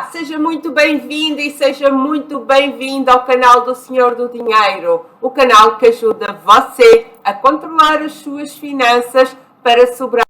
Olá, seja muito bem-vindo e seja muito bem-vindo ao canal do Senhor do Dinheiro, o canal que ajuda você a controlar as suas finanças para sobrar.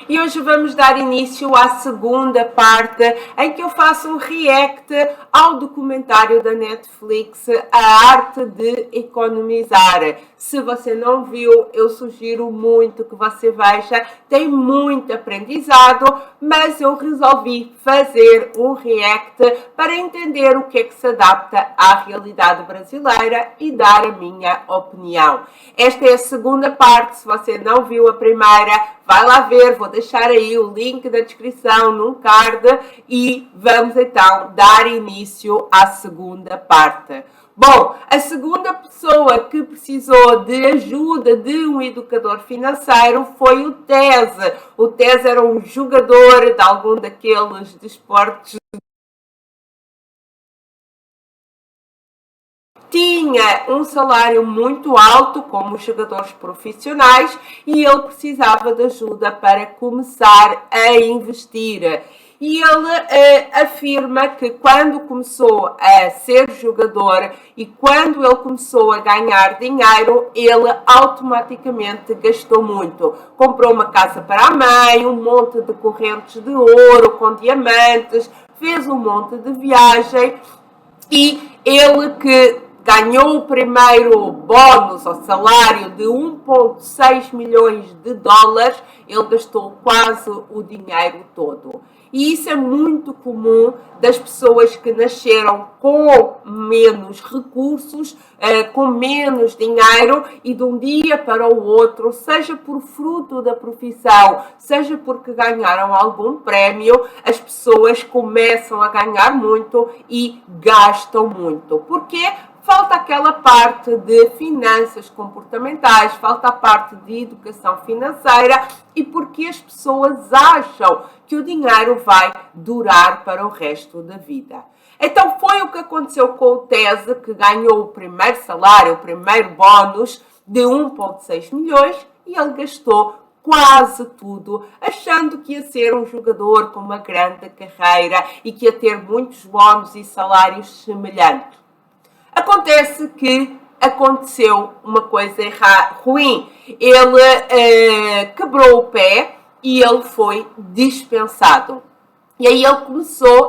E hoje vamos dar início à segunda parte em que eu faço um react ao documentário da Netflix A Arte de Economizar. Se você não viu, eu sugiro muito que você veja, tem muito aprendizado, mas eu resolvi fazer um react para entender o que é que se adapta à realidade brasileira e dar a minha opinião. Esta é a segunda parte, se você não viu a primeira, vai lá ver, vou deixar aí o link da descrição num card e vamos então dar início à segunda parte. Bom, a segunda pessoa que precisou de ajuda de um educador financeiro foi o Tese. O Tese era um jogador de algum daqueles desportos. Tinha um salário muito alto, como os jogadores profissionais, e ele precisava de ajuda para começar a investir. E ele afirma que quando começou a ser jogador e quando ele começou a ganhar dinheiro, ele automaticamente gastou muito. Comprou uma casa para a mãe, um monte de correntes de ouro com diamantes, fez um monte de viagem e ele que ganhou o primeiro bónus ou salário de 1,6 milhões de dólares, ele gastou quase o dinheiro todo. E isso é muito comum das pessoas que nasceram com menos recursos, com menos dinheiro e de um dia para o outro, seja por fruto da profissão, seja porque ganharam algum prémio, as pessoas começam a ganhar muito e gastam muito. Porquê? Falta aquela parte de finanças comportamentais, falta a parte de educação financeira e porque as pessoas acham que o dinheiro vai durar para o resto da vida. Então foi o que aconteceu com o Tese, que ganhou o primeiro salário, o primeiro bónus de 1,6 milhões e ele gastou quase tudo, achando que ia ser um jogador com uma grande carreira e que ia ter muitos bónus e salários semelhantes. Acontece que aconteceu uma coisa ruim. Ele quebrou o pé e ele foi dispensado. E aí ele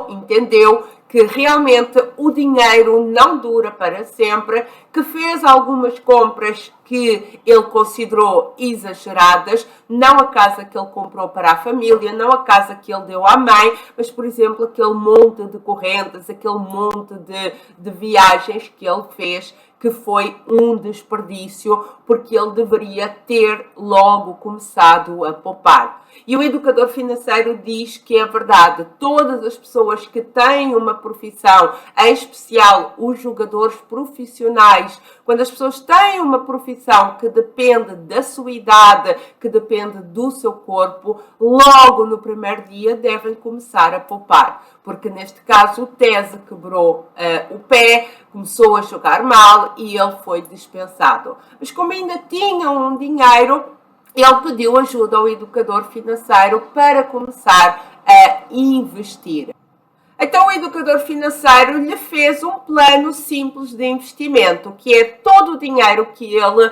entendeu que realmente o dinheiro não dura para sempre, que fez algumas compras que ele considerou exageradas, não a casa que ele comprou para a família, não a casa que ele deu à mãe, mas, por exemplo, aquele monte de correntes, aquele monte de viagens que ele fez, que foi um desperdício, porque ele deveria ter logo começado a poupar. E o educador financeiro diz que é verdade, todas as pessoas que têm uma profissão, em especial os jogadores profissionais, quando as pessoas têm uma profissão que depende da sua idade, que depende do seu corpo, logo no primeiro dia devem começar a poupar. Porque neste caso o Tese quebrou o pé, começou a jogar mal e ele foi dispensado. Mas como ainda tinha um dinheiro, ele pediu ajuda ao educador financeiro para começar a investir. Então o educador financeiro lhe fez um plano simples de investimento, que é todo o dinheiro que ele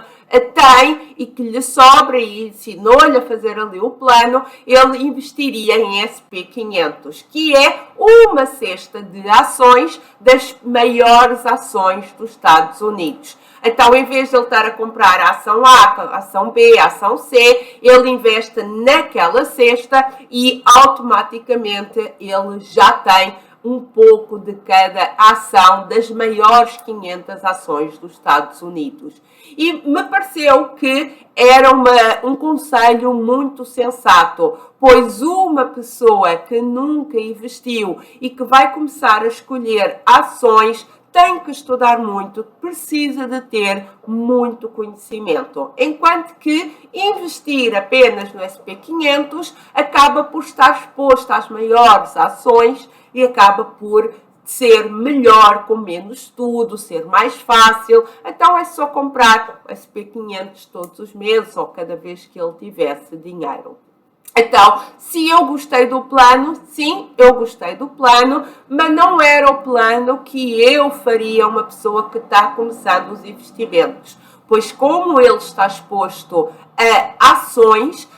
tem e que lhe sobra, e ensinou-lhe a fazer ali o plano, ele investiria em SP500, que é uma cesta de ações das maiores ações dos Estados Unidos. Então, em vez de ele estar a comprar a ação A, a ação B, a ação C, ele investe naquela cesta e automaticamente ele já tem um pouco de cada ação das maiores 500 ações dos Estados Unidos. E me pareceu que era um conselho muito sensato, pois uma pessoa que nunca investiu e que vai começar a escolher ações tem que estudar muito, precisa de ter muito conhecimento. Enquanto que investir apenas no SP500 acaba por estar exposto às maiores ações e acaba por ser melhor, com menos estudo, ser mais fácil. Então é só comprar SP500 todos os meses ou cada vez que ele tivesse dinheiro. Então, se eu gostei do plano, sim, eu gostei do plano, mas não era o plano que eu faria uma pessoa que está começando os investimentos. Pois como ele está exposto a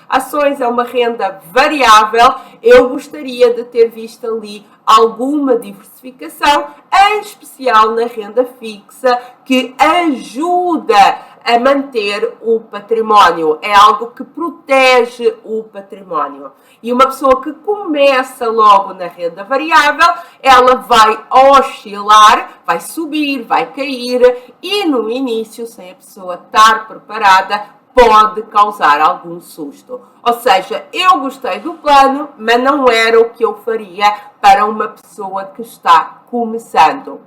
ações é uma renda variável, eu gostaria de ter visto ali alguma diversificação, em especial na renda fixa, que ajuda a manter o património. É algo que protege o património. E uma pessoa que começa logo na renda variável, ela vai oscilar, vai subir, vai cair e no início, sem a pessoa estar preparada, pode causar algum susto. Ou seja, eu gostei do plano, mas não era o que eu faria para uma pessoa que está começando.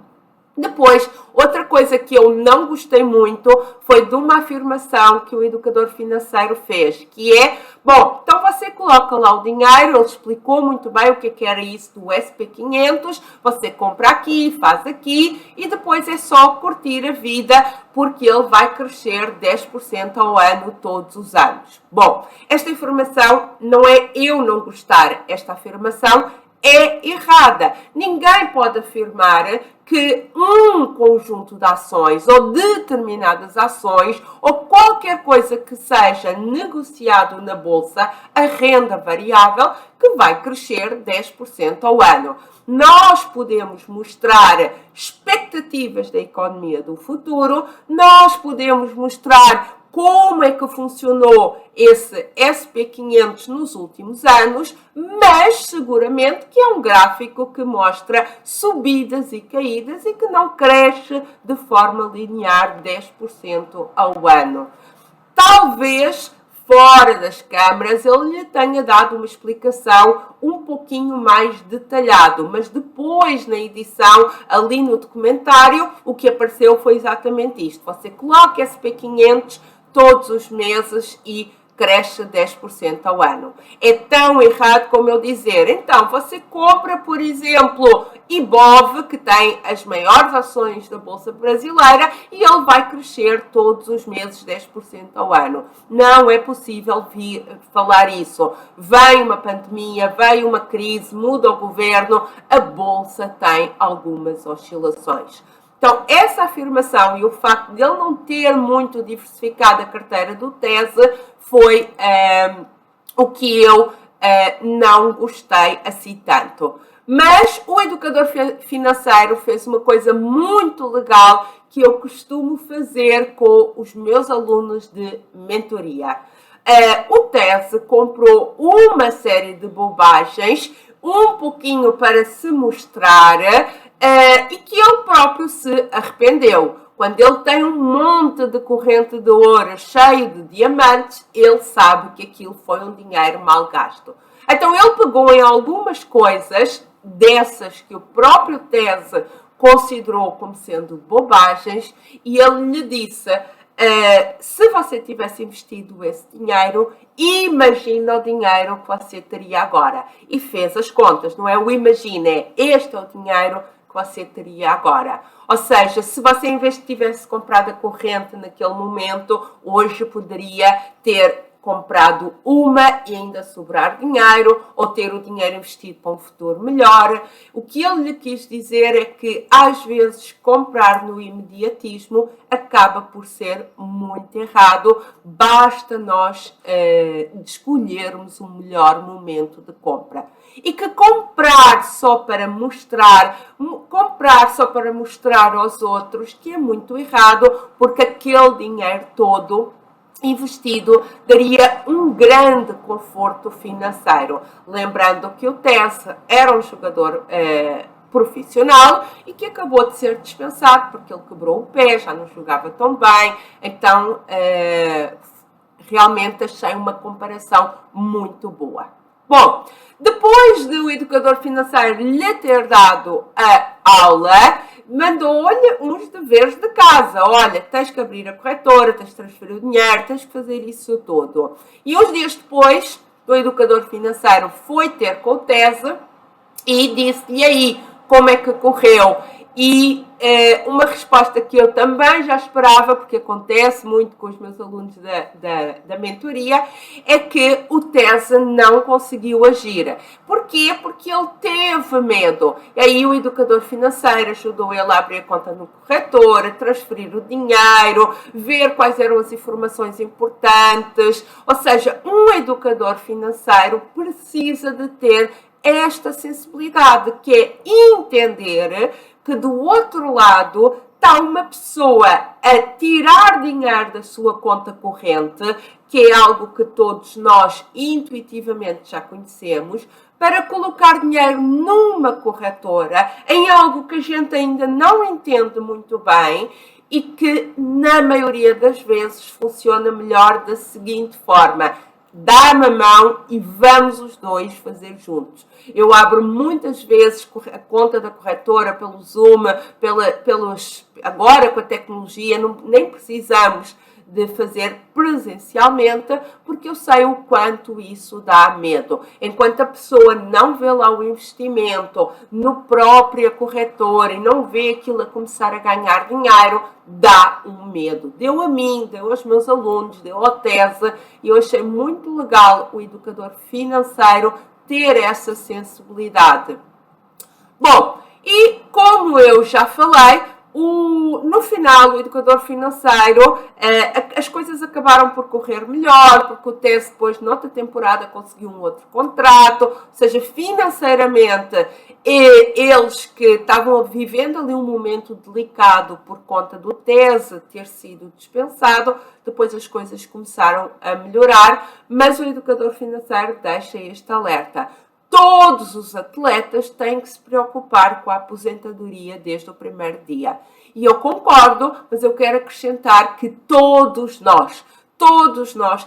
Depois, outra coisa que eu não gostei muito foi de uma afirmação que o educador financeiro fez, que é, bom, então você coloca lá o dinheiro, ele explicou muito bem o que era isso do SP500, você compra aqui, faz aqui e depois é só curtir a vida porque ele vai crescer 10% ao ano todos os anos. Bom, esta informação não é eu não gostar, esta afirmação é errada. Ninguém pode afirmar que um conjunto de ações ou determinadas ações ou qualquer coisa que seja negociado na bolsa, a renda variável, que vai crescer 10% ao ano. Nós podemos mostrar expectativas da economia do futuro, nós podemos mostrar como é que funcionou esse SP500 nos últimos anos, mas seguramente que é um gráfico que mostra subidas e caídas e que não cresce de forma linear 10% ao ano. Talvez fora das câmaras ele lhe tenha dado uma explicação um pouquinho mais detalhado, mas depois na edição, ali no documentário, o que apareceu foi exatamente isto. Você coloca SP500 todos os meses e cresce 10% ao ano. É tão errado como eu dizer, então você compra, por exemplo, IBOV, que tem as maiores ações da Bolsa Brasileira, e ele vai crescer todos os meses 10% ao ano. Não é possível falar isso. Vem uma pandemia, vem uma crise, muda o governo, a Bolsa tem algumas oscilações. Então, essa afirmação e o facto de ele não ter muito diversificado a carteira do Tese foi o que eu não gostei assim tanto. Mas o educador financeiro fez uma coisa muito legal que eu costumo fazer com os meus alunos de mentoria. O Tese comprou uma série de bobagens, um pouquinho para se mostrar, e que ele próprio se arrependeu. Quando ele tem um monte de corrente de ouro cheio de diamantes, ele sabe que aquilo foi um dinheiro mal gasto. Então ele pegou em algumas coisas dessas que o próprio Tese considerou como sendo bobagens e ele lhe disse: se você tivesse investido esse dinheiro, imagina o dinheiro que você teria agora. E fez as contas, não é o imagina, é este é o dinheiro que você teria agora. Ou seja, se você em vez de tivesse comprado a corrente naquele momento, hoje poderia ter comprado uma e ainda sobrar dinheiro, ou ter o dinheiro investido para um futuro melhor. O que ele lhe quis dizer é que, às vezes, comprar no imediatismo acaba por ser muito errado. Basta nós escolhermos o melhor momento de compra. E que comprar só para mostrar aos outros que é muito errado, porque aquele dinheiro todo investido daria um grande conforto financeiro. Lembrando que o Tese era um jogador profissional e que acabou de ser dispensado porque ele quebrou o pé, já não jogava tão bem. Então, realmente achei uma comparação muito boa. Bom, depois do educador financeiro lhe ter dado a aula, mandou-lhe uns deveres de casa. Olha, tens que abrir a corretora, tens que transferir o dinheiro, tens que fazer isso tudo. E uns dias depois, o educador financeiro foi ter com o Tese e disse-lhe aí como é que correu. E uma resposta que eu também já esperava, porque acontece muito com os meus alunos da mentoria, é que o TESE não conseguiu agir. Porquê? Porque ele teve medo. E aí o educador financeiro ajudou ele a abrir a conta no corretor, a transferir o dinheiro, ver quais eram as informações importantes. Ou seja, um educador financeiro precisa de ter esta sensibilidade, que é entender que do outro lado está uma pessoa a tirar dinheiro da sua conta corrente, que é algo que todos nós intuitivamente já conhecemos, para colocar dinheiro numa corretora, em algo que a gente ainda não entende muito bem e que, na maioria das vezes, funciona melhor da seguinte forma: dá-me a mão e vamos os dois fazer juntos. Eu abro muitas vezes a conta da corretora pelo Zoom, agora com a tecnologia, nem precisamos de fazer presencialmente, porque eu sei o quanto isso dá medo. Enquanto a pessoa não vê lá o investimento no própria corretora e não vê aquilo a começar a ganhar dinheiro, dá um medo. Deu a mim, deu aos meus alunos, deu ao TESE, e eu achei muito legal o educador financeiro ter essa sensibilidade. Bom, e como eu já falei, no final, o educador financeiro, as coisas acabaram por correr melhor, porque o TESE depois, noutra temporada, conseguiu um outro contrato, ou seja, financeiramente, eles que estavam vivendo ali um momento delicado por conta do TESE ter sido dispensado, depois as coisas começaram a melhorar, mas o educador financeiro deixa este alerta. Todos os atletas têm que se preocupar com a aposentadoria desde o primeiro dia. E eu concordo, mas eu quero acrescentar que todos nós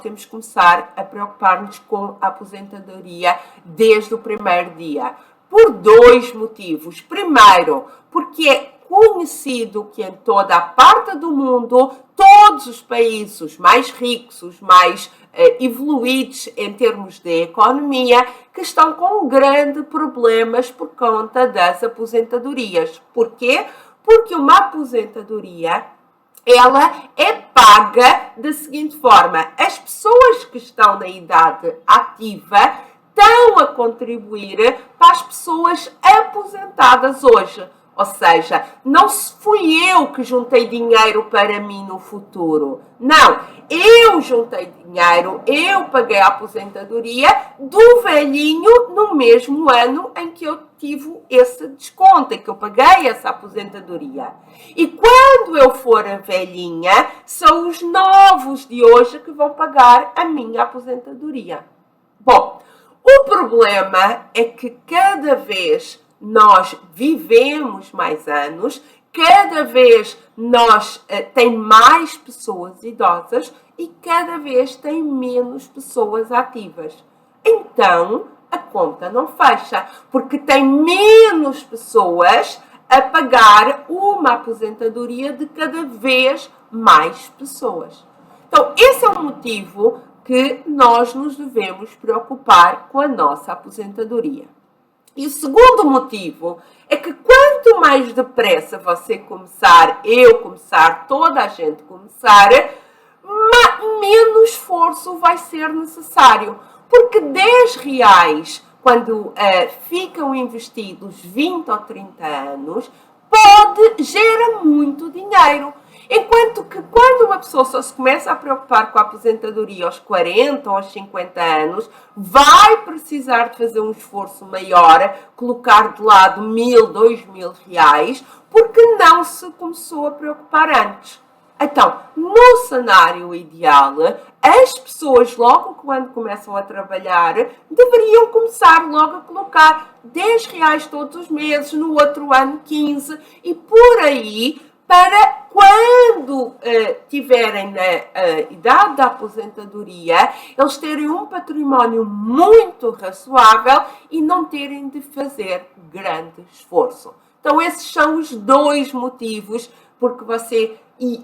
temos que começar a preocupar-nos com a aposentadoria desde o primeiro dia. Por dois motivos. Primeiro, porque é conhecido que em toda a parte do mundo, todos os países mais ricos, os mais evoluídos em termos de economia, que estão com grandes problemas por conta das aposentadorias. Porquê? Porque uma aposentadoria, ela é paga da seguinte forma: as pessoas que estão na idade ativa estão a contribuir para as pessoas aposentadas hoje. Ou seja, não fui eu que juntei dinheiro para mim no futuro. Não, eu juntei dinheiro, eu paguei a aposentadoria do velhinho no mesmo ano em que eu tive esse desconto, em que eu paguei essa aposentadoria. E quando eu for a velhinha, são os novos de hoje que vão pagar a minha aposentadoria. Bom, o problema é que cada vez nós vivemos mais anos, cada vez tem mais pessoas idosas e cada vez tem menos pessoas ativas. Então, a conta não fecha, porque tem menos pessoas a pagar uma aposentadoria de cada vez mais pessoas. Então, esse é o motivo que nós nos devemos preocupar com a nossa aposentadoria. E o segundo motivo é que quanto mais depressa você começar, eu começar, toda a gente começar, menos esforço vai ser necessário. Porque 10 reais, quando ficam investidos 20 ou 30 anos, gera muito dinheiro. Enquanto que quando uma pessoa só se começa a preocupar com a aposentadoria aos 40 ou aos 50 anos, vai precisar de fazer um esforço maior, colocar de lado 1.000, 2.000 reais, porque não se começou a preocupar antes. Então, no cenário ideal, as pessoas, logo quando começam a trabalhar, deveriam começar logo a colocar 10 reais todos os meses, no outro ano 15, e por aí, para quando tiverem na idade da aposentadoria, eles terem um património muito razoável e não terem de fazer grande esforço. Então, esses são os dois motivos porque você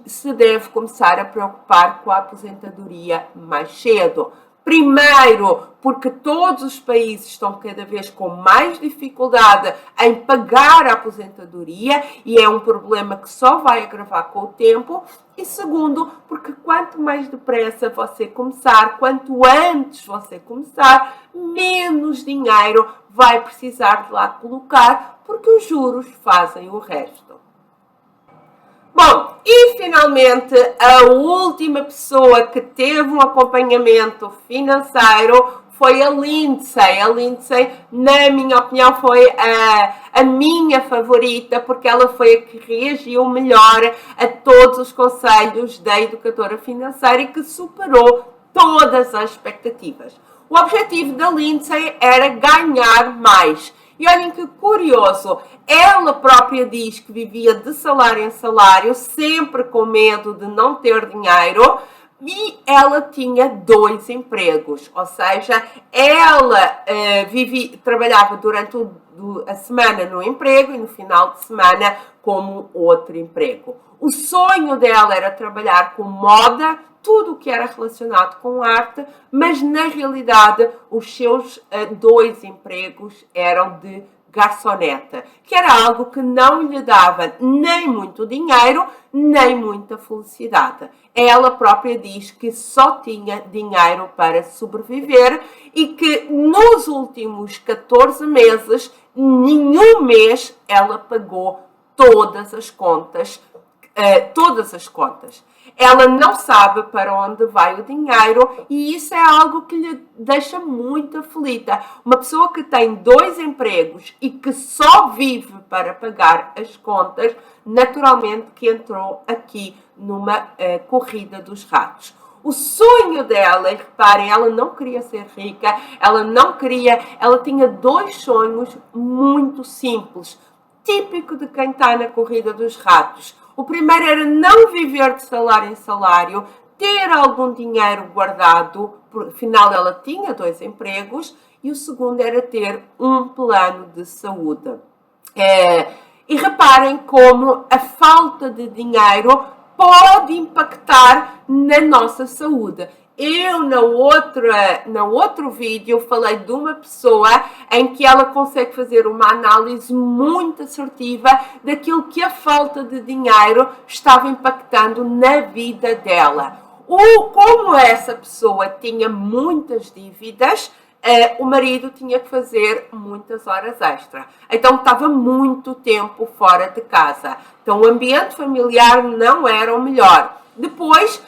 se deve começar a preocupar com a aposentadoria mais cedo. Primeiro, porque todos os países estão cada vez com mais dificuldade em pagar a aposentadoria e é um problema que só vai agravar com o tempo. E segundo, porque quanto mais depressa você começar, quanto antes você começar, menos dinheiro vai precisar de lá colocar, porque os juros fazem o resto. Bom, e finalmente a última pessoa que teve um acompanhamento financeiro foi a Lindsay. A Lindsay, na minha opinião, foi a minha favorita, porque ela foi a que reagiu melhor a todos os conselhos da educadora financeira e que superou todas as expectativas. O objetivo da Lindsay era ganhar mais. E olhem que curioso, ela própria diz que vivia de salário em salário, sempre com medo de não ter dinheiro, e ela tinha 2 empregos, ou seja, ela trabalhava durante a semana no emprego e no final de semana como outro emprego. O sonho dela era trabalhar com moda, tudo o que era relacionado com arte, mas na realidade os seus 2 empregos eram de garçoneta, que era algo que não lhe dava nem muito dinheiro, nem muita felicidade. Ela própria diz que só tinha dinheiro para sobreviver e que nos últimos 14 meses, nenhum mês ela pagou todas as contas. Ela não sabe para onde vai o dinheiro e isso é algo que lhe deixa muito aflita. Uma pessoa que tem 2 empregos e que só vive para pagar as contas, naturalmente que entrou aqui numa corrida dos ratos. O sonho dela, e reparem, ela não queria ser rica, ela tinha 2 sonhos muito simples, típico de quem está na corrida dos ratos. O primeiro era não viver de salário em salário, ter algum dinheiro guardado, afinal ela tinha 2 empregos, e o segundo era ter um plano de saúde. E reparem como a falta de dinheiro pode impactar na nossa saúde. Eu, no outro vídeo, falei de uma pessoa em que ela consegue fazer uma análise muito assertiva daquilo que a falta de dinheiro estava impactando na vida dela. Como essa pessoa tinha muitas dívidas, o marido tinha que fazer muitas horas extra. Então estava muito tempo fora de casa. Então o ambiente familiar não era o melhor. Depois,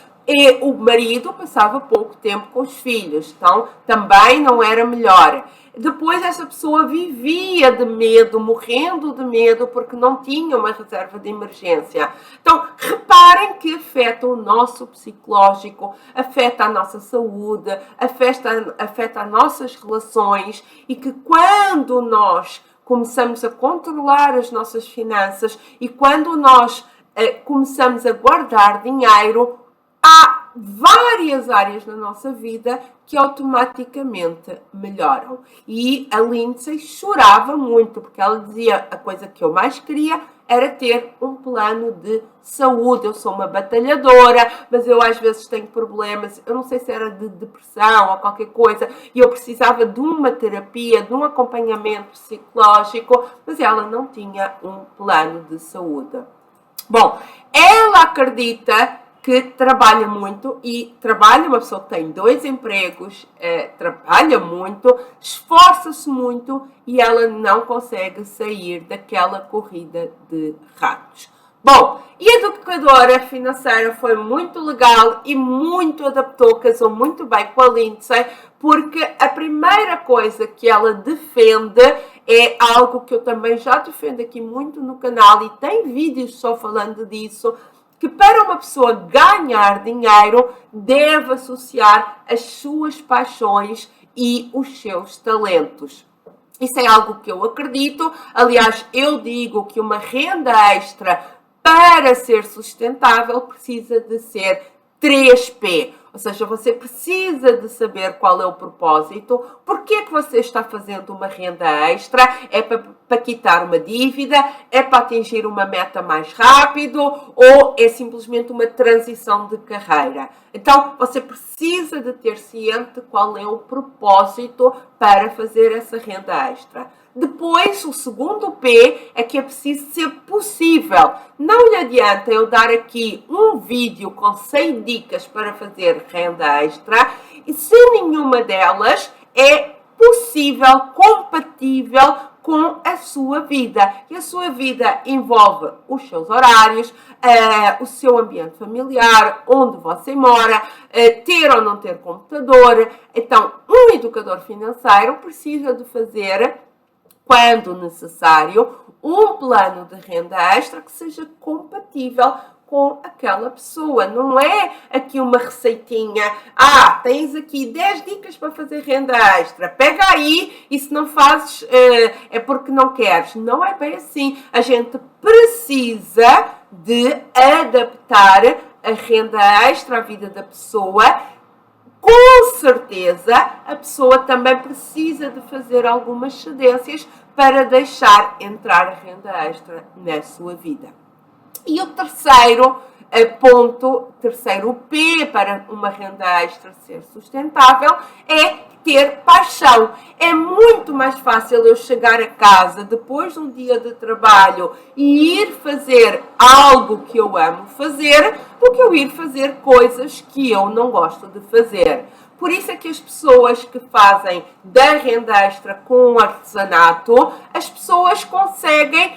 o marido passava pouco tempo com os filhos, então também não era melhor. Depois essa pessoa vivia de medo, morrendo de medo, porque não tinha uma reserva de emergência. Então, reparem que afeta o nosso psicológico, afeta a nossa saúde, afeta as nossas relações e que quando nós começamos a controlar as nossas finanças e quando nós começamos a guardar dinheiro, há várias áreas na nossa vida que automaticamente melhoram. E a Lindsay chorava muito, porque ela dizia a coisa que eu mais queria era ter um plano de saúde. Eu sou uma batalhadora, mas eu às vezes tenho problemas, eu não sei se era de depressão ou qualquer coisa, e eu precisava de uma terapia, de um acompanhamento psicológico, mas ela não tinha um plano de saúde. Bom, ela acredita que trabalha muito uma pessoa que tem 2 empregos, trabalha muito, esforça-se muito e ela não consegue sair daquela corrida de ratos. Bom, e a educadora financeira foi muito legal e muito adaptou, casou muito bem com a Lindsay, porque a primeira coisa que ela defende é algo que eu também já defendo aqui muito no canal e tem vídeos só falando disso, que para uma pessoa ganhar dinheiro, deve associar as suas paixões e os seus talentos. Isso é algo que eu acredito. Aliás, eu digo que uma renda extra, para ser sustentável, precisa de ser 3P. Ou seja, você precisa de saber qual é o propósito, porque é que você está fazendo uma renda extra, é para quitar uma dívida, é para atingir uma meta mais rápido ou é simplesmente uma transição de carreira. Então, você precisa de ter ciente qual é o propósito para fazer essa renda extra. Depois, o segundo P é que é preciso ser possível. Não lhe adianta eu dar aqui um vídeo com 100 dicas para fazer renda extra e se nenhuma delas é possível, compatível com a sua vida. E a sua vida envolve os seus horários, o seu ambiente familiar, onde você mora, ter ou não ter computador. Então, um educador financeiro precisa de fazer, quando necessário, um plano de renda extra que seja compatível com aquela pessoa. Não é aqui uma receitinha, tens aqui 10 dicas para fazer renda extra, pega aí e se não fazes é porque não queres. Não é bem assim. A gente precisa de adaptar a renda extra à vida da pessoa. Com certeza, a pessoa também precisa de fazer algumas cedências para deixar entrar a renda extra na sua vida. E o terceiro ponto, terceiro P para uma renda extra ser sustentável é ter paixão. É muito mais fácil eu chegar a casa depois de um dia de trabalho e ir fazer algo que eu amo fazer do que eu ir fazer coisas que eu não gosto de fazer. Por isso é que as pessoas que fazem da renda extra com artesanato, as pessoas conseguem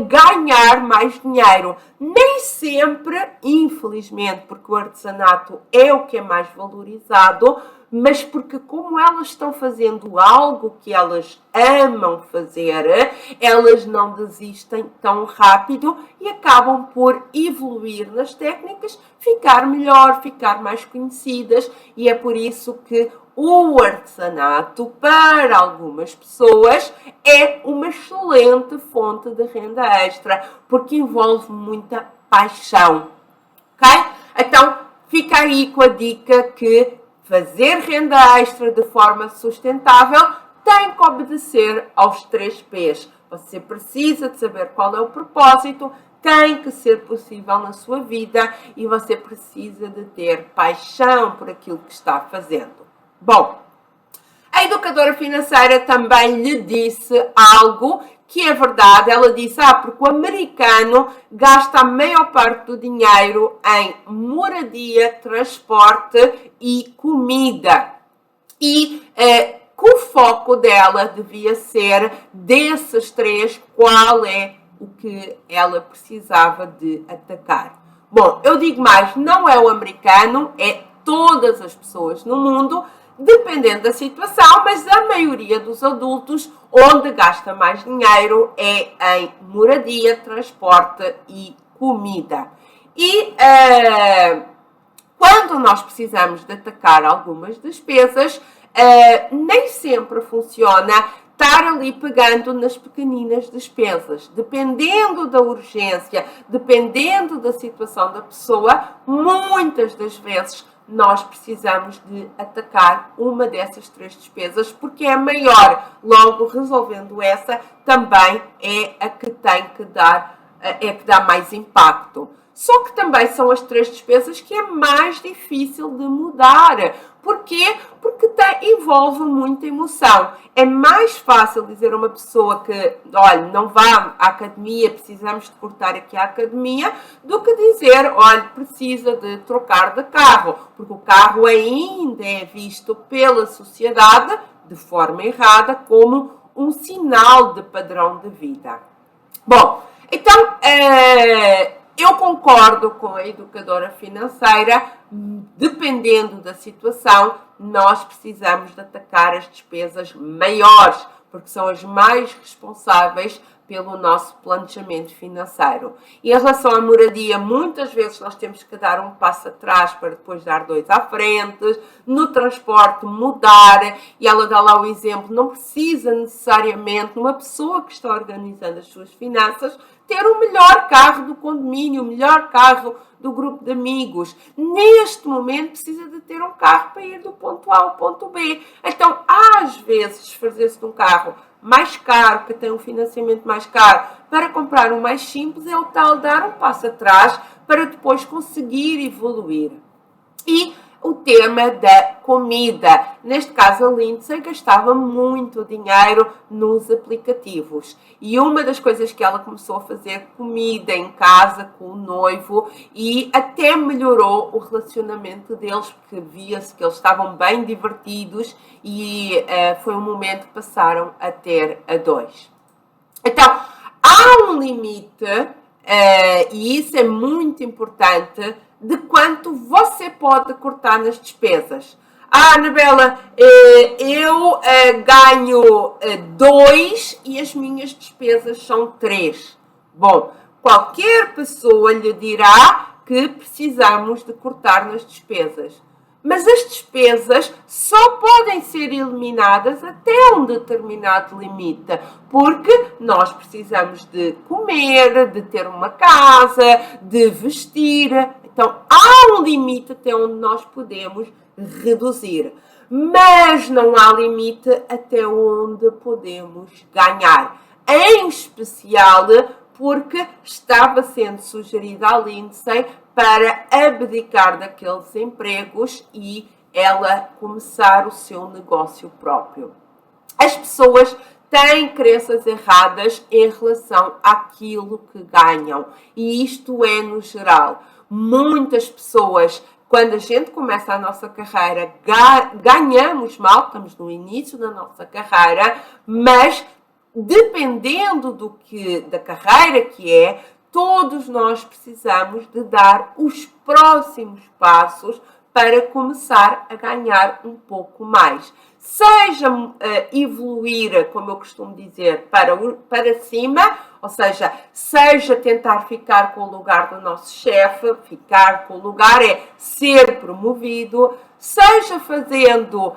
ganhar mais dinheiro. Nem sempre, infelizmente, porque o artesanato é o que é mais valorizado, mas porque como elas estão fazendo algo que elas amam fazer, elas não desistem tão rápido e acabam por evoluir nas técnicas, ficar melhor, ficar mais conhecidas, e é por isso que o artesanato, para algumas pessoas, é uma excelente fonte de renda extra, porque envolve muita paixão, ok? Então, fica aí com a dica que fazer renda extra de forma sustentável tem que obedecer aos 3 P's. Você precisa de saber qual é o propósito, tem que ser possível na sua vida e você precisa de ter paixão por aquilo que está fazendo. Bom, a educadora financeira também lhe disse algo que é verdade. Ela disse, porque o americano gasta a maior parte do dinheiro em moradia, transporte e comida. E que o foco dela devia ser desses 3, qual é o que ela precisava de atacar. Bom, eu digo mais, não é o americano, é todas as pessoas no mundo, dependendo da situação, mas a maioria dos adultos, onde gasta mais dinheiro é em moradia, transporte e comida. E quando nós precisamos de atacar algumas despesas, nem sempre funciona estar ali pegando nas pequeninas despesas. Dependendo da urgência, dependendo da situação da pessoa, muitas das vezes nós precisamos de atacar uma dessas 3 despesas, porque é a maior. Logo, resolvendo essa, também é a que tem que dar, que dá mais impacto. Só que também são as 3 despesas que é mais difícil de mudar. Porquê? Porque envolve muita emoção. É mais fácil dizer a uma pessoa que, olha, não vá à academia, precisamos de cortar aqui a academia, do que dizer, olha, precisa de trocar de carro. Porque o carro ainda é visto pela sociedade, de forma errada, como um sinal de padrão de vida. Bom, então, eu concordo com a educadora financeira, dependendo da situação, nós precisamos de atacar as despesas maiores, porque são as mais responsáveis pelo nosso planejamento financeiro. E em relação à moradia, muitas vezes nós temos que dar um passo atrás para depois dar dois à frente. No transporte, mudar. E ela dá lá o exemplo, não precisa necessariamente uma pessoa que está organizando as suas finanças ter o melhor carro do condomínio, o melhor carro do grupo de amigos. Neste momento precisa de ter um carro para ir do ponto A ao ponto B. Então, às vezes, fazer-se de um carro mais caro, que tem um financiamento mais caro, para comprar um mais simples, é o tal dar um passo atrás para depois conseguir evoluir. E o tema da comida. Neste caso, a Lindsay gastava muito dinheiro nos aplicativos. E uma das coisas que ela começou a fazer, comida em casa com o noivo, e até melhorou o relacionamento deles, porque via-se que eles estavam bem divertidos e foi um momento que passaram a ter a dois. Então, há um limite, e isso é muito importante, de quanto você pode cortar nas despesas. Anabela, eu ganho 2 e as minhas despesas são 3. Bom, qualquer pessoa lhe dirá que precisamos de cortar nas despesas. Mas as despesas só podem ser eliminadas até um determinado limite, porque nós precisamos de comer, de ter uma casa, de vestir. Então, há um limite até onde nós podemos reduzir, mas não há limite até onde podemos ganhar. Em especial porque estava sendo sugerida a Lindsay para abdicar daqueles empregos e ela começar o seu negócio próprio. As pessoas têm crenças erradas em relação àquilo que ganham, e isto é no geral. Muitas pessoas, quando a gente começa a nossa carreira, ganhamos mal, estamos no início da nossa carreira, mas dependendo da carreira que é, todos nós precisamos de dar os próximos passos para começar a ganhar um pouco mais. Seja evoluir, como eu costumo dizer, para cima, ou seja tentar ficar com o lugar do nosso chefe, ficar com o lugar é ser promovido, seja fazendo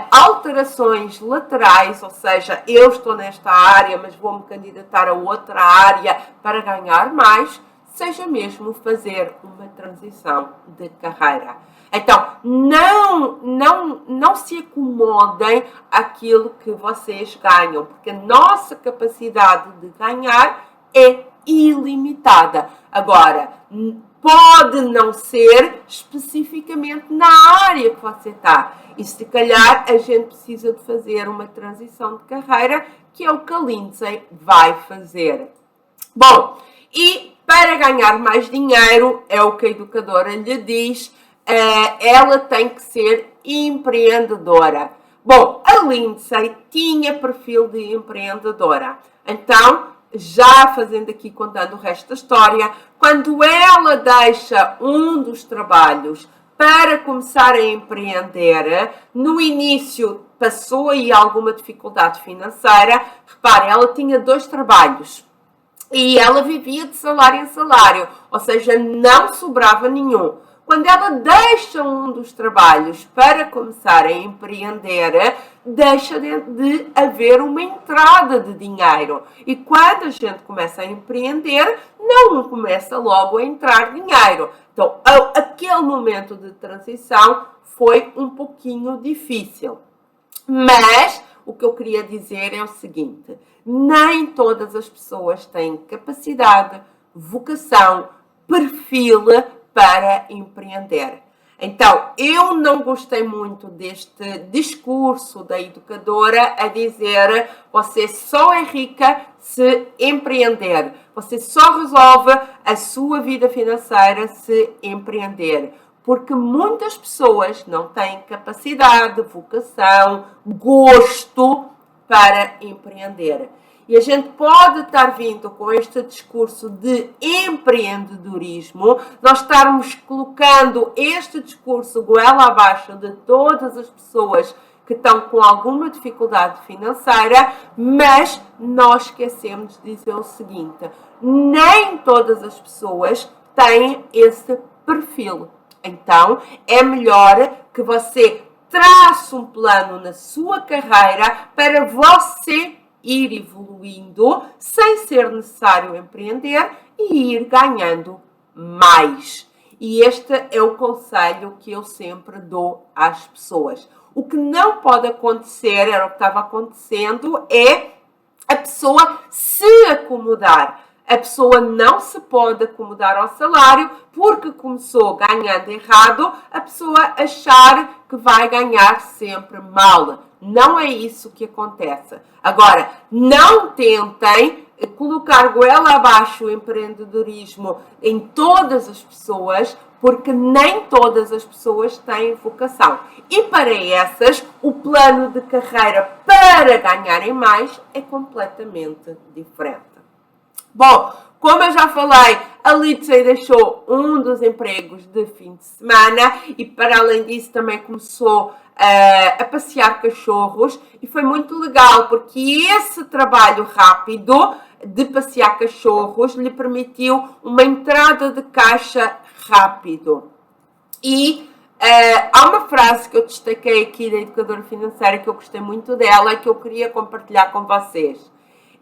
alterações laterais, ou seja, eu estou nesta área, mas vou-me candidatar a outra área para ganhar mais, seja mesmo fazer uma transição de carreira. Então, não se acomodem àquilo que vocês ganham, porque a nossa capacidade de ganhar é ilimitada. Agora, pode não ser especificamente na área que você está. E se calhar a gente precisa de fazer uma transição de carreira, que é o que a Lindsay vai fazer. Bom, e para ganhar mais dinheiro, é o que a educadora lhe diz, ela tem que ser empreendedora. Bom, a Lindsay tinha perfil de empreendedora. Então, já fazendo aqui, contando o resto da história, quando ela deixa um dos trabalhos para começar a empreender, no início passou aí alguma dificuldade financeira. Repare, ela tinha 2 trabalhos e ela vivia de salário em salário, ou seja, não sobrava nenhum. Quando ela deixa um dos trabalhos para começar a empreender, deixa de haver uma entrada de dinheiro. E quando a gente começa a empreender, não começa logo a entrar dinheiro. Então, aquele momento de transição foi um pouquinho difícil. Mas o que eu queria dizer é o seguinte: nem todas as pessoas têm capacidade, vocação, perfil para empreender. Então, eu não gostei muito deste discurso da educadora a dizer: você só é rica se empreender. Você só resolve a sua vida financeira se empreender. Porque muitas pessoas não têm capacidade, vocação, gosto para empreender. E a gente pode estar vindo com este discurso de empreendedorismo, nós estarmos colocando este discurso goela abaixo de todas as pessoas que estão com alguma dificuldade financeira, mas nós esquecemos de dizer o seguinte: nem todas as pessoas têm esse perfil. Então, é melhor que você trace um plano na sua carreira para você ir evoluindo sem ser necessário empreender e ir ganhando mais. E este é o conselho que eu sempre dou às pessoas. O que não pode acontecer, era o que estava acontecendo, é a pessoa se acomodar. A pessoa não se pode acomodar ao salário porque começou ganhando errado, a pessoa achar que vai ganhar sempre mal. Não é isso que acontece. Agora, não tentem colocar goela abaixo o empreendedorismo em todas as pessoas, porque nem todas as pessoas têm vocação. E para essas, o plano de carreira para ganharem mais é completamente diferente. Bom, como eu já falei, a Lindsay deixou um dos empregos de fim de semana e, para além disso, também começou a passear cachorros, e foi muito legal porque esse trabalho rápido de passear cachorros lhe permitiu uma entrada de caixa rápido. E há uma frase que eu destaquei aqui da educadora financeira que eu gostei muito dela e que eu queria compartilhar com vocês.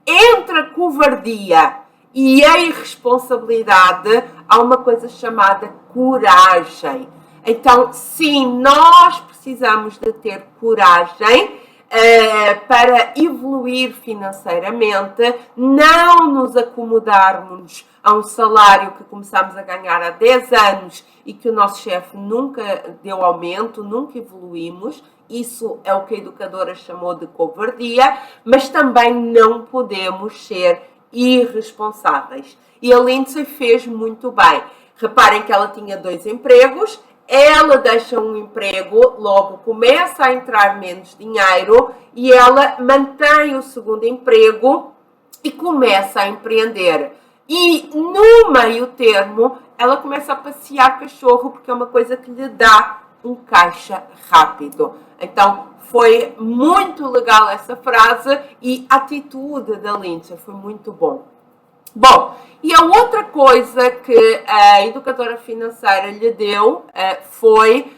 Entre a covardia e a irresponsabilidade há uma coisa chamada coragem. Então, sim, nós precisamos de ter coragem para evoluir financeiramente, não nos acomodarmos a um salário que começamos a ganhar há 10 anos e que o nosso chefe nunca deu aumento, nunca evoluímos. Isso é o que a educadora chamou de covardia, mas também não podemos ser irresponsáveis. E a Lindsay fez muito bem. Reparem que ela tinha 2 empregos, ela deixa um emprego, logo começa a entrar menos dinheiro e ela mantém o segundo emprego e começa a empreender. E no meio termo, ela começa a passear cachorro porque é uma coisa que lhe dá um caixa rápido. Então, foi muito legal essa frase e a atitude da Lindsay foi muito bom. Bom, e a outra coisa que a educadora financeira lhe deu foi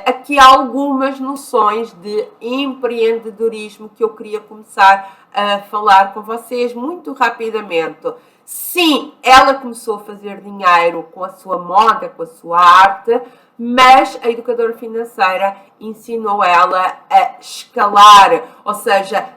aqui algumas noções de empreendedorismo que eu queria começar a falar com vocês muito rapidamente. Sim, ela começou a fazer dinheiro com a sua moda, com a sua arte, mas a educadora financeira ensinou ela a escalar, ou seja,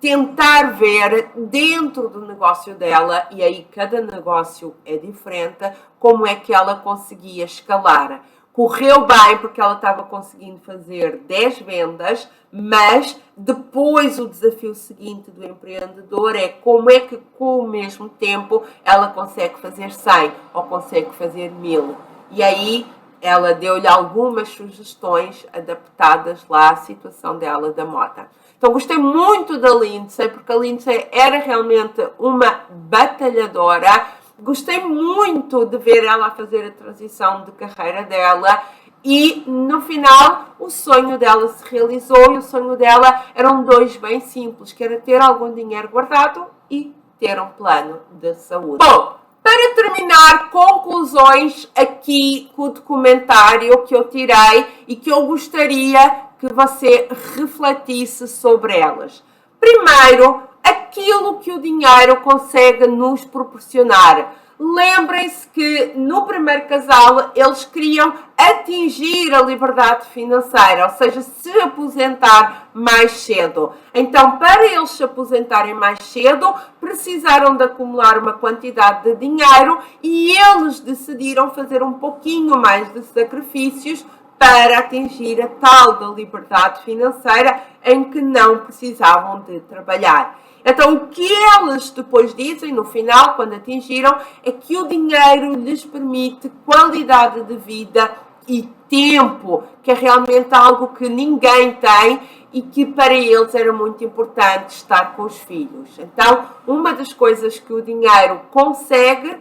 tentar ver dentro do negócio dela, e aí cada negócio é diferente, como é que ela conseguia escalar. Correu bem porque ela estava conseguindo fazer 10 vendas, mas depois o desafio seguinte do empreendedor é como é que com o mesmo tempo ela consegue fazer 100 ou consegue fazer 1000. E aí ela deu-lhe algumas sugestões adaptadas lá à situação dela da moda. Então, gostei muito da Lindsay, porque a Lindsay era realmente uma batalhadora. Gostei muito de ver ela a fazer a transição de carreira dela e, no final, o sonho dela se realizou e o sonho dela eram 2 bem simples, que era ter algum dinheiro guardado e ter um plano de saúde. Bom, para terminar, conclusões aqui com o documentário que eu tirei e que eu gostaria que você refletisse sobre elas. Primeiro, aquilo que o dinheiro consegue nos proporcionar. Lembrem-se que no primeiro casal eles queriam atingir a liberdade financeira, ou seja, se aposentar mais cedo. Então, para eles se aposentarem mais cedo, precisaram de acumular uma quantidade de dinheiro e eles decidiram fazer um pouquinho mais de sacrifícios para atingir a tal da liberdade financeira em que não precisavam de trabalhar. Então, o que eles depois dizem, no final, quando atingiram, é que o dinheiro lhes permite qualidade de vida e tempo, que é realmente algo que ninguém tem e que para eles era muito importante estar com os filhos. Então, uma das coisas que o dinheiro consegue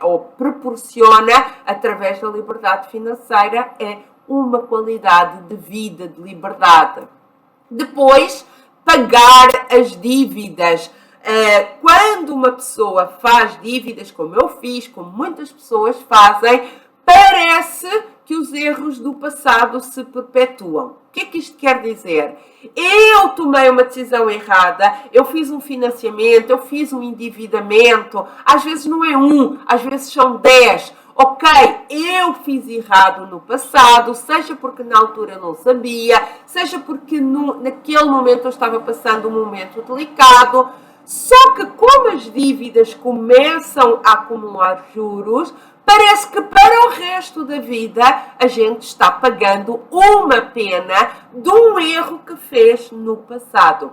ou proporciona através da liberdade financeira é uma qualidade de vida, de liberdade. Depois, pagar as dívidas. Quando uma pessoa faz dívidas, como eu fiz, como muitas pessoas fazem, parece que os erros do passado se perpetuam. O que é que isto quer dizer? Eu tomei uma decisão errada, eu fiz um financiamento, eu fiz um endividamento, às vezes não é um, às vezes são 10. Ok, eu fiz errado no passado, seja porque na altura eu não sabia, seja porque naquele momento eu estava passando um momento delicado. Só que como as dívidas começam a acumular juros, parece que para o resto da vida a gente está pagando uma pena de um erro que fez no passado.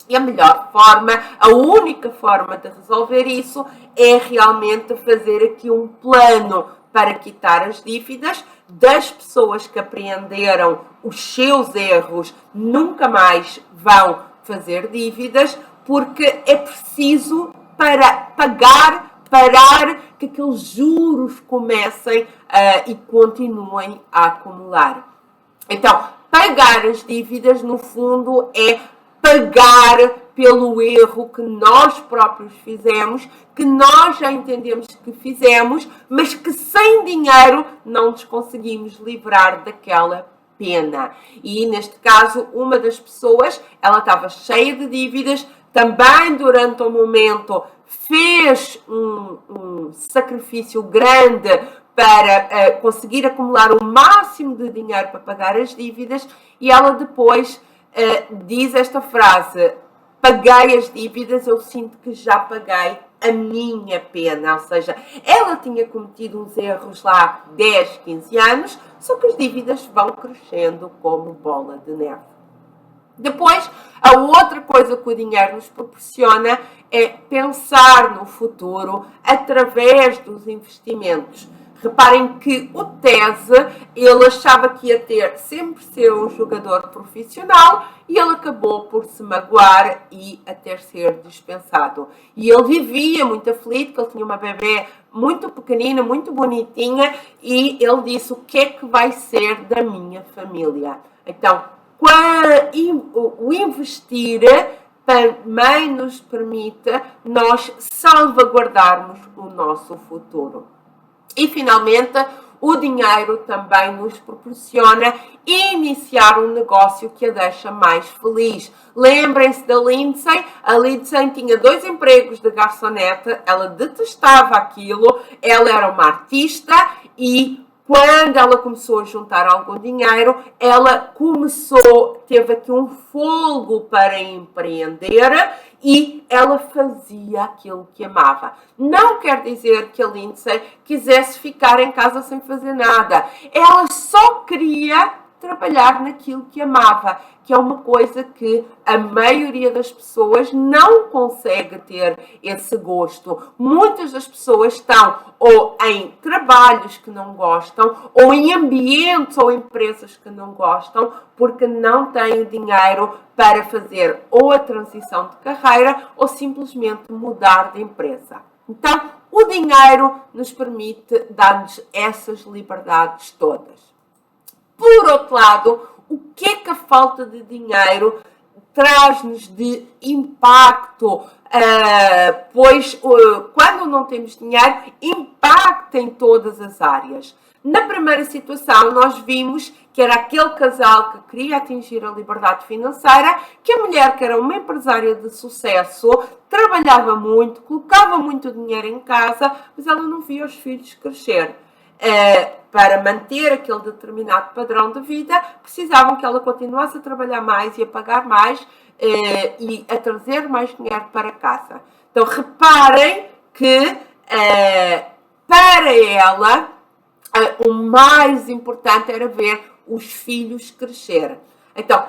E a melhor forma, a única forma de resolver isso é realmente fazer aqui um plano para quitar as dívidas das pessoas que apreenderam os seus erros, nunca mais vão fazer dívidas, porque é preciso para parar que aqueles juros comecem e continuem a acumular. Então, pagar as dívidas, no fundo, é pagar pelo erro que nós próprios fizemos, que nós já entendemos que fizemos, mas que sem dinheiro não nos conseguimos livrar daquela pena. E neste caso, uma das pessoas, ela estava cheia de dívidas, também durante o momento fez um sacrifício grande para conseguir acumular o máximo de dinheiro para pagar as dívidas, e ela depois diz esta frase: paguei as dívidas, eu sinto que já paguei a minha pena. Ou seja, ela tinha cometido uns erros lá 10, 15 anos, só que as dívidas vão crescendo como bola de neve. Depois, a outra coisa que o dinheiro nos proporciona é pensar no futuro através dos investimentos. Reparem que o Tese, ele achava que ia sempre ser um jogador profissional e ele acabou por se magoar e até ser dispensado. E ele vivia muito aflito, porque ele tinha uma bebê muito pequenina, muito bonitinha, e ele disse: o que é que vai ser da minha família? Então, o investir também nos permite nós salvaguardarmos o nosso futuro. E, finalmente, o dinheiro também nos proporciona iniciar um negócio que a deixa mais feliz. Lembrem-se da Lindsay. A Lindsay tinha 2 empregos de garçonete, ela detestava aquilo, ela era uma artista e quando ela começou a juntar algum dinheiro, ela teve aqui um folgo para empreender e ela fazia aquilo que amava. Não quer dizer que a Lindsay quisesse ficar em casa sem fazer nada. Ela só queria trabalhar naquilo que amava, que é uma coisa que a maioria das pessoas não consegue ter esse gosto. Muitas das pessoas estão ou em trabalhos que não gostam, ou em ambientes ou empresas que não gostam, porque não têm o dinheiro para fazer ou a transição de carreira ou simplesmente mudar de empresa. Então, o dinheiro nos permite dar-nos essas liberdades todas. Por outro lado, o que é que a falta de dinheiro traz-nos de impacto? Pois quando não temos dinheiro, impacta em todas as áreas. Na primeira situação, nós vimos que era aquele casal que queria atingir a liberdade financeira, que a mulher, que era uma empresária de sucesso, trabalhava muito, colocava muito dinheiro em casa, mas ela não via os filhos crescer. Para manter aquele determinado padrão de vida, precisavam que ela continuasse a trabalhar mais e a pagar mais e a trazer mais dinheiro para casa. Então, reparem que para ela o mais importante era ver os filhos crescer. Então,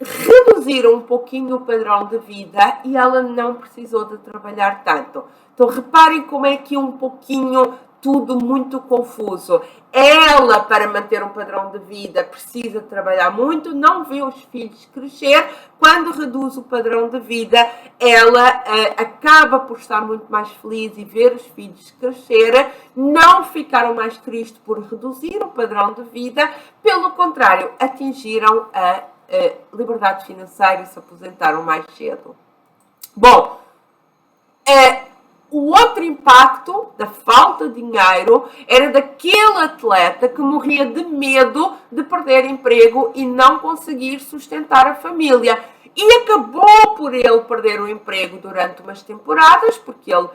reduziram um pouquinho o padrão de vida e ela não precisou de trabalhar tanto. Então, reparem como é que um pouquinho tudo muito confuso. Ela, para manter um padrão de vida, precisa trabalhar muito, não vê os filhos crescer. Quando reduz o padrão de vida, ela acaba por estar muito mais feliz e ver os filhos crescer. Não ficaram mais tristes por reduzir o padrão de vida, pelo contrário, atingiram a liberdade financeira e se aposentaram mais cedo. Bom, o outro impacto da falta de dinheiro era daquele atleta que morria de medo de perder emprego e não conseguir sustentar a família. E acabou por ele perder o emprego durante umas temporadas, porque ele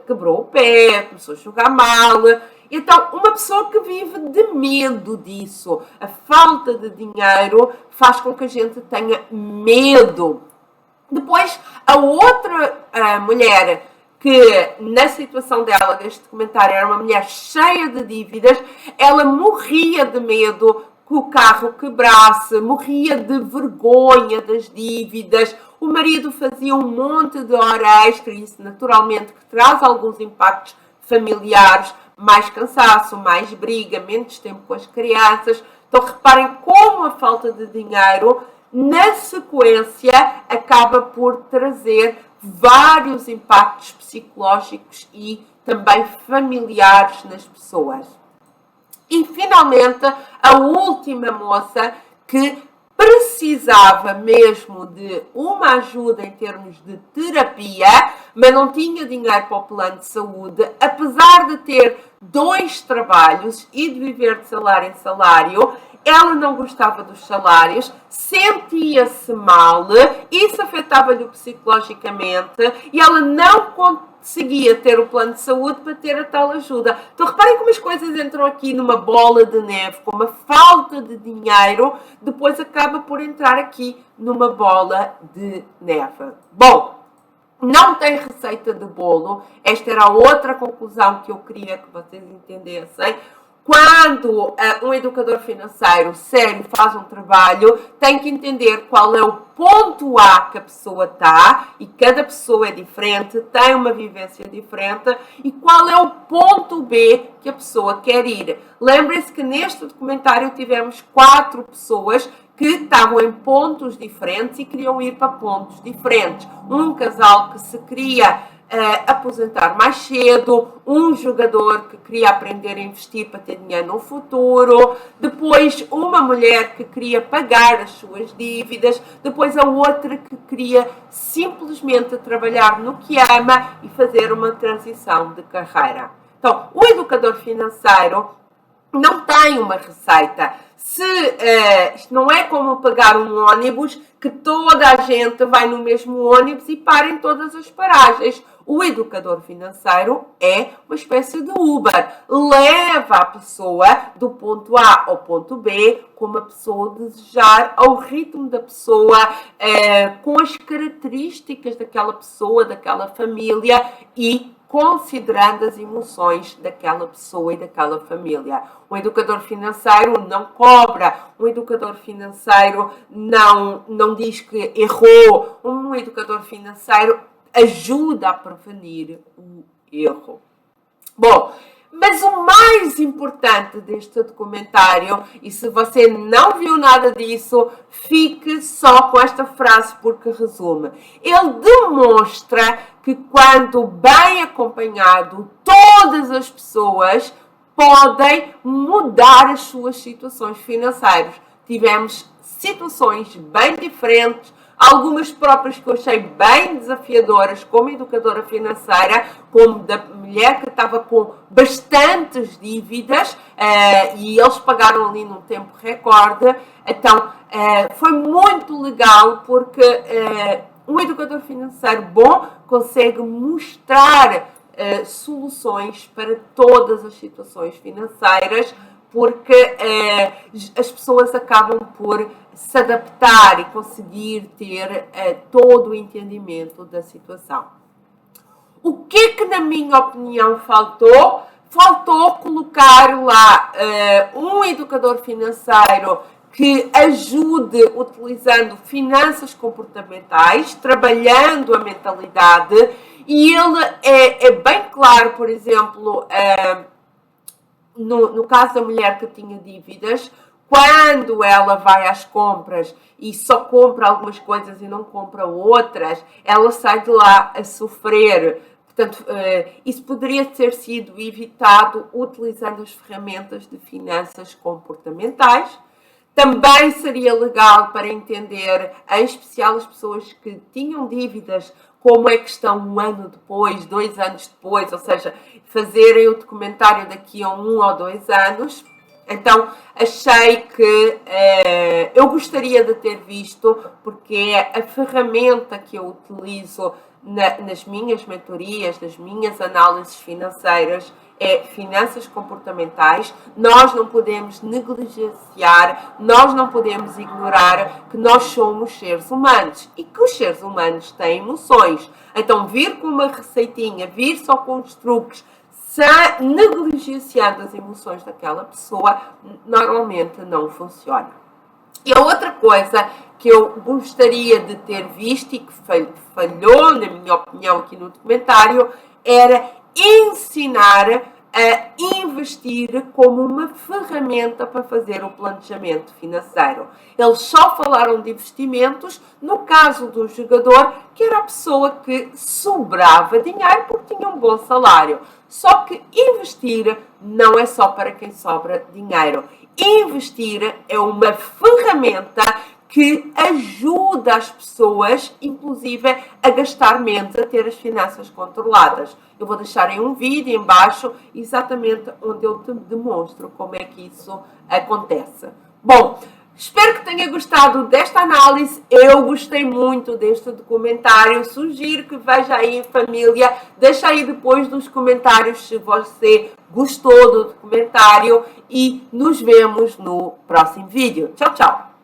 quebrou o pé, começou a jogar mal. Então, uma pessoa que vive de medo disso, a falta de dinheiro faz com que a gente tenha medo. Depois, a outra mulher que na situação dela, deste documentário, era uma mulher cheia de dívidas, ela morria de medo que o carro quebrasse, morria de vergonha das dívidas, o marido fazia um monte de hora extra, e isso naturalmente que traz alguns impactos familiares, mais cansaço, mais briga, menos tempo com as crianças. Então reparem como a falta de dinheiro, na sequência, acaba por trazer vários impactos psicológicos e também familiares nas pessoas. E finalmente, a última moça que precisava mesmo de uma ajuda em termos de terapia, mas não tinha dinheiro para o plano de saúde, apesar de ter 2 trabalhos e de viver de salário em salário, ela não gostava dos salários, sentia-se mal, isso afetava-lhe psicologicamente e ela não conseguia ter o plano de saúde para ter a tal ajuda. Então reparem como as coisas entram aqui numa bola de neve, com uma falta de dinheiro, depois acaba por entrar aqui numa bola de neve. Bom, não tem receita de bolo, esta era a outra conclusão que eu queria que vocês entendessem. Quando um educador financeiro sério faz um trabalho, tem que entender qual é o ponto A que a pessoa está, e cada pessoa é diferente, tem uma vivência diferente, e qual é o ponto B que a pessoa quer ir. Lembrem-se que neste documentário tivemos 4 pessoas que estavam em pontos diferentes e queriam ir para pontos diferentes. Um casal que se queria aposentar mais cedo, um jogador que queria aprender a investir para ter dinheiro no futuro, depois uma mulher que queria pagar as suas dívidas, depois a outra que queria simplesmente trabalhar no que ama e fazer uma transição de carreira. Então, o educador financeiro não tem uma receita. Isto não é como pagar um ônibus que toda a gente vai no mesmo ônibus e para em todas as paragens. O educador financeiro é uma espécie de Uber. Leva a pessoa do ponto A ao ponto B como a pessoa desejar, ao ritmo da pessoa, com as características daquela pessoa, daquela família e considerando as emoções daquela pessoa e daquela família. Um educador financeiro não cobra, um educador financeiro não diz que errou, um educador financeiro ajuda a prevenir o erro. Bom, mas o mais importante deste documentário, e se você não viu nada disso, fique só com esta frase porque resume. Ele demonstra que quando bem acompanhado, todas as pessoas podem mudar as suas situações financeiras. Tivemos situações bem diferentes, algumas próprias que eu achei bem desafiadoras como educadora financeira, como da mulher que estava com bastantes dívidas e eles pagaram ali num tempo recorde. Então, foi muito legal porque um educador financeiro bom consegue mostrar soluções para todas as situações financeiras, porque as pessoas acabam por se adaptar e conseguir ter todo o entendimento da situação. O que na minha opinião, faltou? Faltou colocar lá um educador financeiro que ajude utilizando finanças comportamentais, trabalhando a mentalidade, e ele é bem claro, por exemplo, no caso da mulher que tinha dívidas, quando ela vai às compras e só compra algumas coisas e não compra outras, ela sai de lá a sofrer. Portanto, isso poderia ter sido evitado utilizando as ferramentas de finanças comportamentais. Também seria legal para entender, em especial as pessoas que tinham dívidas, como é que estão um ano depois, 2 anos depois, ou seja, fazerem o documentário daqui a 1 ou 2 anos. Então, achei que eu gostaria de ter visto, porque é a ferramenta que eu utilizo nas minhas mentorias, nas minhas análises financeiras, é finanças comportamentais. Nós não podemos negligenciar, nós não podemos ignorar que nós somos seres humanos e que os seres humanos têm emoções. Então, vir com uma receitinha, vir só com os truques, negligenciando as emoções daquela pessoa, normalmente não funciona. E a outra coisa que eu gostaria de ter visto e que falhou, na minha opinião, aqui no documentário, era ensinar a investir como uma ferramenta para fazer o planejamento financeiro. Eles só falaram de investimentos no caso do jogador, que era a pessoa que sobrava dinheiro porque tinha um bom salário. Só que investir não é só para quem sobra dinheiro. Investir é uma ferramenta que ajuda as pessoas, inclusive, a gastar menos, a ter as finanças controladas. Eu vou deixar em um vídeo em baixo exatamente onde eu te demonstro como é que isso acontece. Bom, espero que tenha gostado desta análise. Eu gostei muito deste documentário. Sugiro que veja aí em família. Deixa aí depois nos comentários se você gostou do documentário. E nos vemos no próximo vídeo. Tchau, tchau!